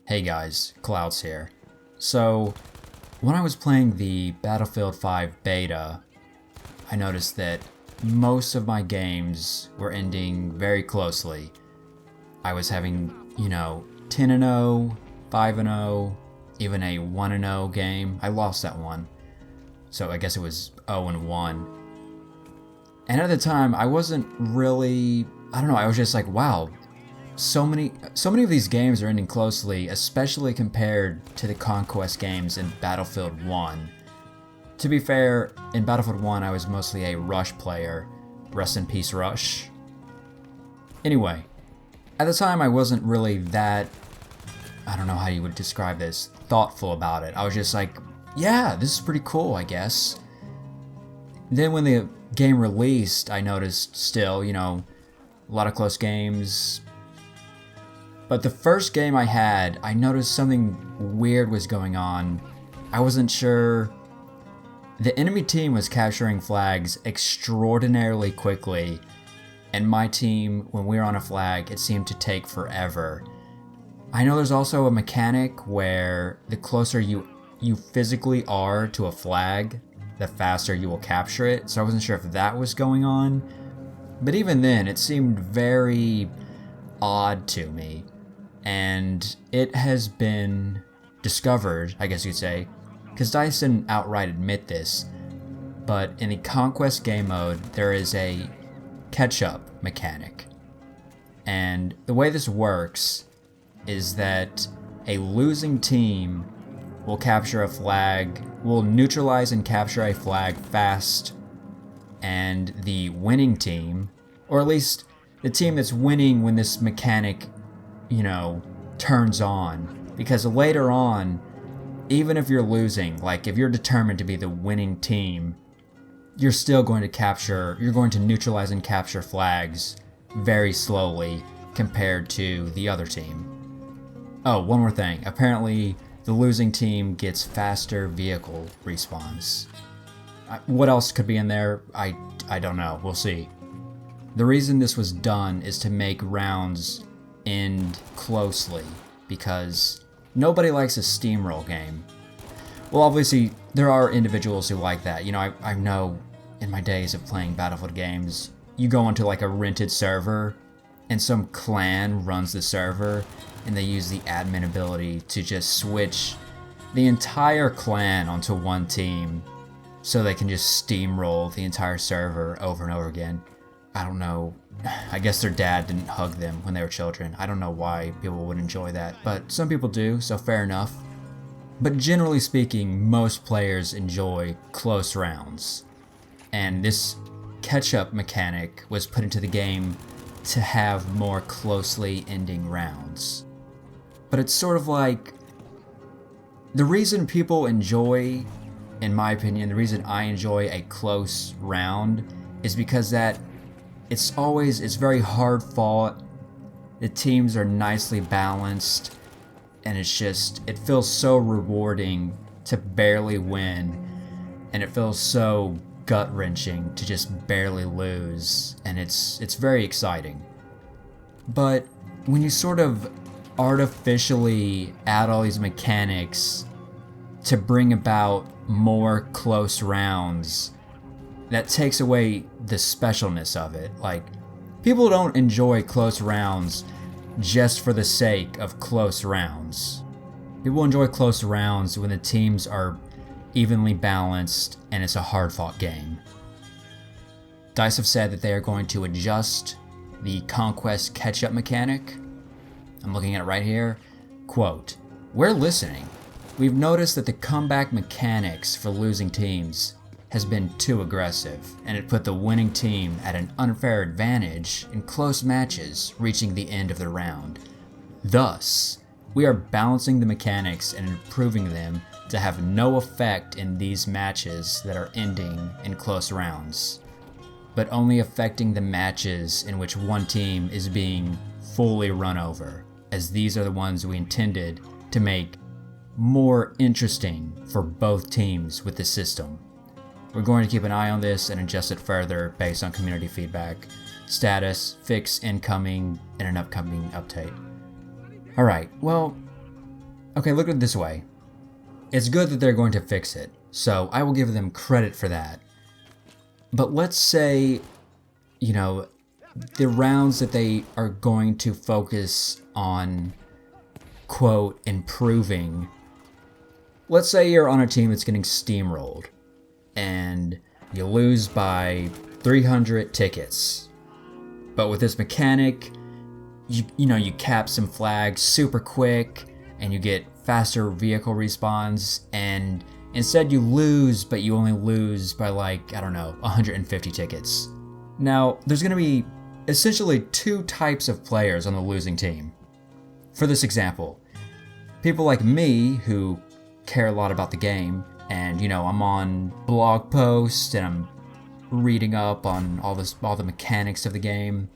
Hey guys, Clouds here. So, when I was playing the Battlefield 5 beta, I noticed that most of my games were ending very closely. I was having, 10-0, 5-0, even a 1-0 game. I lost that one. So I guess it was 0-1. And at the time, I wasn't really, I was just like, wow, so many of these games are ending closely, especially compared to the Conquest games in Battlefield 1. To be fair, in Battlefield 1 I was mostly a Rush player. Rest in peace, Rush. Anyway, at the time I wasn't really that, I don't know how you would describe this, thoughtful about it. I was just like, yeah, this is pretty cool, I guess. Then when the game released, I noticed still, a lot of close games. But the first game I had, I noticed something weird was going on. I wasn't sure. The enemy team was capturing flags extraordinarily quickly, and my team, when we were on a flag, it seemed to take forever. I know there's also a mechanic where the closer you physically are to a flag, the faster you will capture it, so I wasn't sure if that was going on. But even then, it seemed very odd to me. And it has been discovered, I guess you'd say, because DICE didn't outright admit this, but in the Conquest game mode, there is a catch-up mechanic. And the way this works is that a losing team will capture a flag, will neutralize and capture a flag fast, and the winning team, or at least the team that's winning when this mechanic turns on. Because later on, even if you're losing, like if you're determined to be the winning team, you're still going to neutralize and capture flags very slowly compared to the other team. Oh, one more thing. Apparently, the losing team gets faster vehicle respawns. What else could be in there? I don't know. We'll see. The reason this was done is to make rounds end closely, because nobody likes a steamroll game. Well, obviously, there are individuals who like that. I know in my days of playing Battlefield games, you go into like a rented server, and some clan runs the server, and they use the admin ability to just switch the entire clan onto one team, so they can just steamroll the entire server over and over again. I don't know. I guess their dad didn't hug them when they were children. I don't know why people would enjoy that, but some people do, so fair enough. But generally speaking, most players enjoy close rounds. And this catch-up mechanic was put into the game to have more closely ending rounds. But it's sort of like, the reason people enjoy, in my opinion, the reason I enjoy a close round is because that it's very hard fought, the teams are nicely balanced, and it feels so rewarding to barely win, and it feels so gut-wrenching to just barely lose, and it's very exciting. But when you sort of artificially add all these mechanics to bring about more close rounds, that takes away the specialness of it. Like, people don't enjoy close rounds just for the sake of close rounds. People enjoy close rounds when the teams are evenly balanced and it's a hard-fought game. DICE have said that they are going to adjust the Conquest catch-up mechanic. I'm looking at it right here. Quote, "We're listening. We've noticed that the comeback mechanics for losing teams has been too aggressive, and it put the winning team at an unfair advantage in close matches reaching the end of the round. Thus, we are balancing the mechanics and improving them to have no effect in these matches that are ending in close rounds, but only affecting the matches in which one team is being fully run over, as these are the ones we intended to make more interesting for both teams with the system. We're going to keep an eye on this and adjust it further based on community feedback. Status, fix incoming, and an upcoming update." Alright, well, okay, look at it this way. It's good that they're going to fix it, so I will give them credit for that. But let's say, you know, the rounds that they are going to focus on, quote, improving. Let's say you're on a team that's getting steamrolled, and you lose by 300 tickets. But with this mechanic, you know, you cap some flags super quick, and you get faster vehicle respawns, and instead you lose, but you only lose by like, I don't know, 150 tickets. Now, there's going to be essentially two types of players on the losing team. For this example, people like me who care a lot about the game, and you know, I'm on blog posts and I'm reading up on all the mechanics of the game.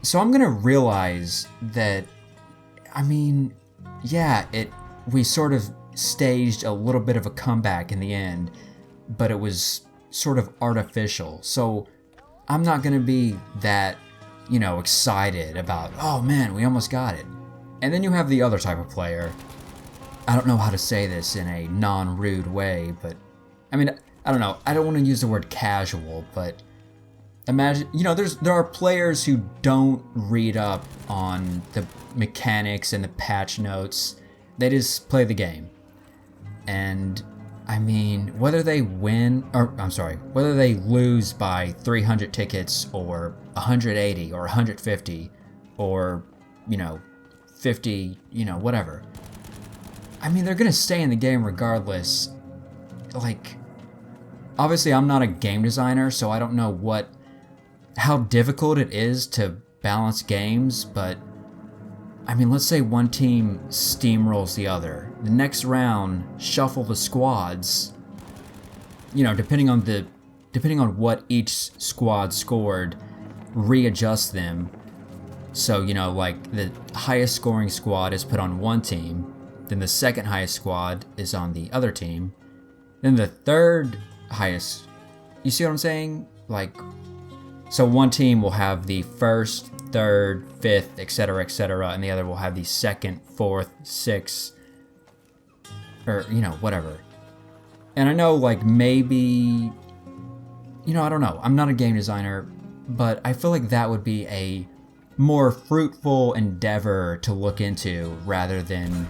So I'm gonna realize that, I mean, yeah, we sort of staged a little bit of a comeback in the end, but it was sort of artificial. So I'm not gonna be that, you know, excited about, oh man, we almost got it. And then you have the other type of player. I don't know how to say this in a non-rude way, but I mean, I don't know. I don't want to use the word casual, but imagine, you know, there are players who don't read up on the mechanics and the patch notes. They just play the game. And I mean, whether they whether they lose by 300 tickets or 180 or 150 or, you know, 50, you know, whatever. I mean, they're gonna stay in the game regardless. Like, obviously I'm not a game designer, so I don't know how difficult it is to balance games, but I mean, let's say one team steamrolls the other. The next round, shuffle the squads. You know, depending on what each squad scored, readjust them. So, you know, like the highest scoring squad is put on one team, then the second highest squad is on the other team, then the third highest, you see what I'm saying? Like, so one team will have the first, third, fifth, etc., and the other will have the second, fourth, sixth, or, you know, whatever. And I know, like, maybe, you know, I don't know, I'm not a game designer, but I feel like that would be a more fruitful endeavor to look into rather than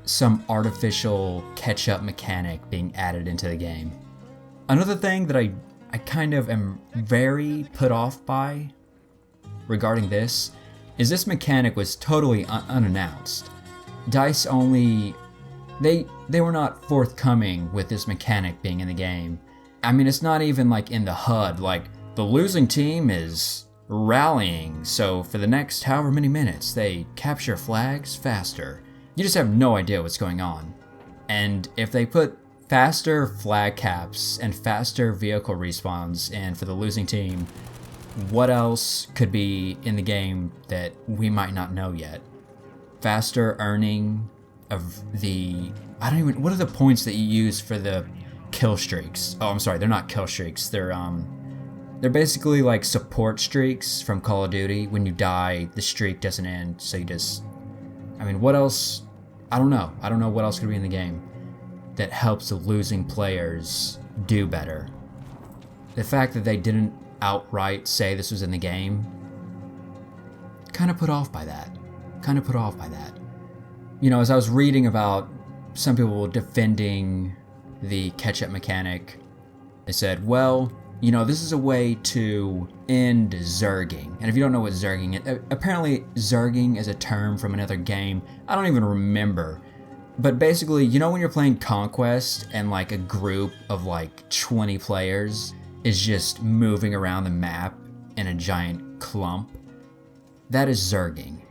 some artificial catch-up mechanic being added into the game. Another thing that I kind of am very put off by regarding this is this mechanic was totally unannounced. DICE only, they were not forthcoming with this mechanic being in the game. I mean, it's not even like in the HUD, like the losing team is rallying, so for the next however many minutes they capture flags faster. You just have no idea what's going on. And if they put faster flag caps and faster vehicle respawns in for the losing team, what else could be in the game that we might not know yet? Faster earning of the, what are the points that you use for the kill streaks? Oh, I'm sorry, they're not kill streaks. They're basically like support streaks from Call of Duty. When you die, the streak doesn't end, so you just, I mean, what else? I don't know. I don't know what else could be in the game that helps the losing players do better. The fact that they didn't outright say this was in the game, kind of put off by that. You know, as I was reading about some people defending the catch-up mechanic, they said, well, you know, this is a way to end zerging. And if you don't know what zerging is, apparently zerging is a term from another game. I don't even remember. But basically, you know when you're playing Conquest and like a group of like 20 players is just moving around the map in a giant clump? That is zerging.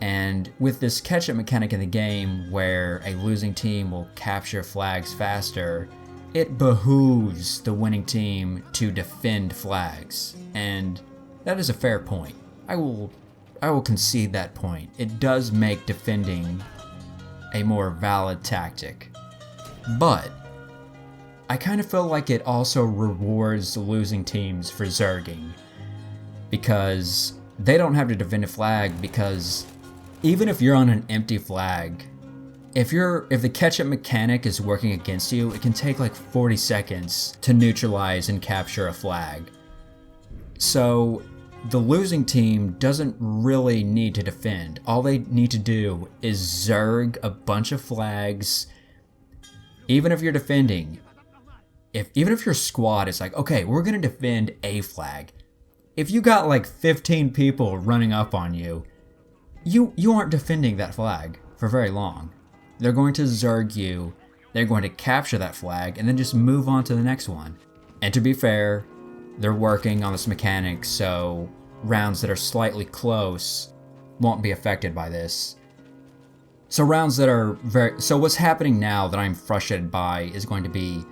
And with this catch-up mechanic in the game where a losing team will capture flags faster, it behooves the winning team to defend flags, and that is a fair point. I will concede that point. It does make defending a more valid tactic. But I kind of feel like it also rewards the losing teams for zerging, because they don't have to defend a flag because even if you're on an empty flag, if the catch-up mechanic is working against you, it can take like 40 seconds to neutralize and capture a flag. So the losing team doesn't really need to defend. All they need to do is zerg a bunch of flags. Even if you're defending, even if your squad is like, okay, we're gonna defend a flag. If you got like 15 people running up on you, you aren't defending that flag for very long. They're going to zerg you, they're going to capture that flag, and then just move on to the next one. And to be fair, they're working on this mechanic, so rounds that are slightly close won't be affected by this. So rounds that are so what's happening now that I'm frustrated by is going to be,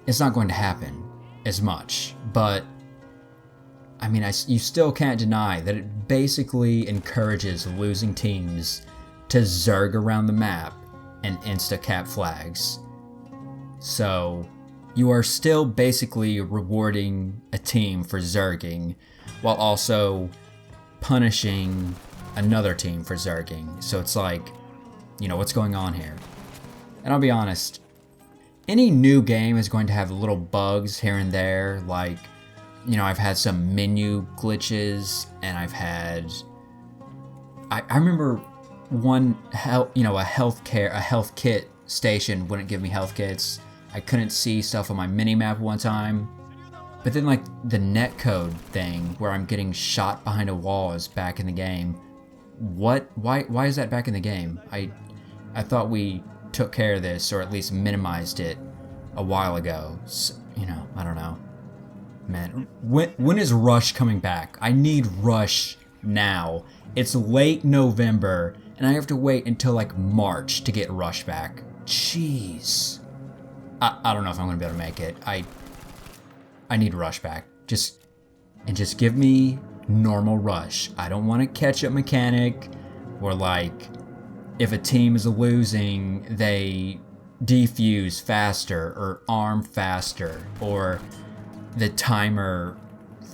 it's not going to happen as much, but I mean, you still can't deny that it basically encourages losing teams to zerg around the map and insta-cap flags. So you are still basically rewarding a team for zerging while also punishing another team for zerging. So it's like, you know, what's going on here? And I'll be honest, any new game is going to have little bugs here and there, like, you know, I've had some menu glitches, and I've had, I remember one a health kit station wouldn't give me health kits. I couldn't see stuff on my mini-map one time. But then like the netcode thing where I'm getting shot behind a wall is back in the game. What? Why is that back in the game? I thought we took care of this, or at least minimized it a while ago. So, you know, I don't know. Man, when is Rush coming back? I need Rush now. It's late November, and I have to wait until like March to get Rush back. Jeez. I don't know if I'm gonna be able to make it. I need Rush back. Just give me normal Rush. I don't want a catch-up mechanic where like if a team is losing, they defuse faster or arm faster, or the timer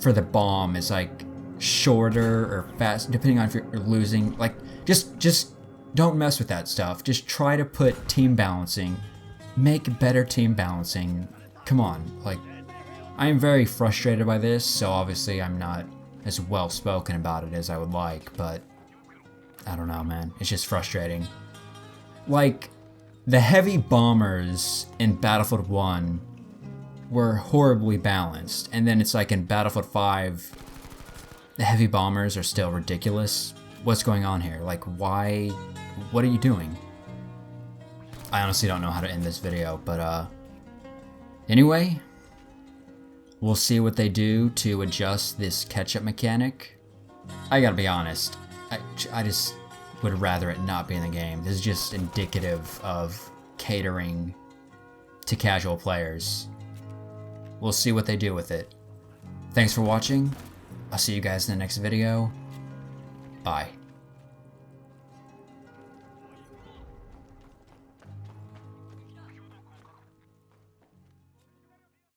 for the bomb is like shorter or fast, depending on if you're losing. Like, just don't mess with that stuff. Just try to put team balancing. Make better team balancing. Come on. Like, I am very frustrated by this, so obviously I'm not as well spoken about it as I would like, but I don't know, man. It's just frustrating. Like, the heavy bombers in Battlefield 1 were horribly balanced, and then it's like in Battlefield 5, the heavy bombers are still ridiculous. What's going on here? Like, why? What are you doing? I honestly don't know how to end this video, but anyway, we'll see what they do to adjust this catch-up mechanic. I gotta be honest, I just would rather it not be in the game. This is just indicative of catering to casual players. We'll see what they do with it. Thanks for watching. I'll see you guys in the next video. Bye.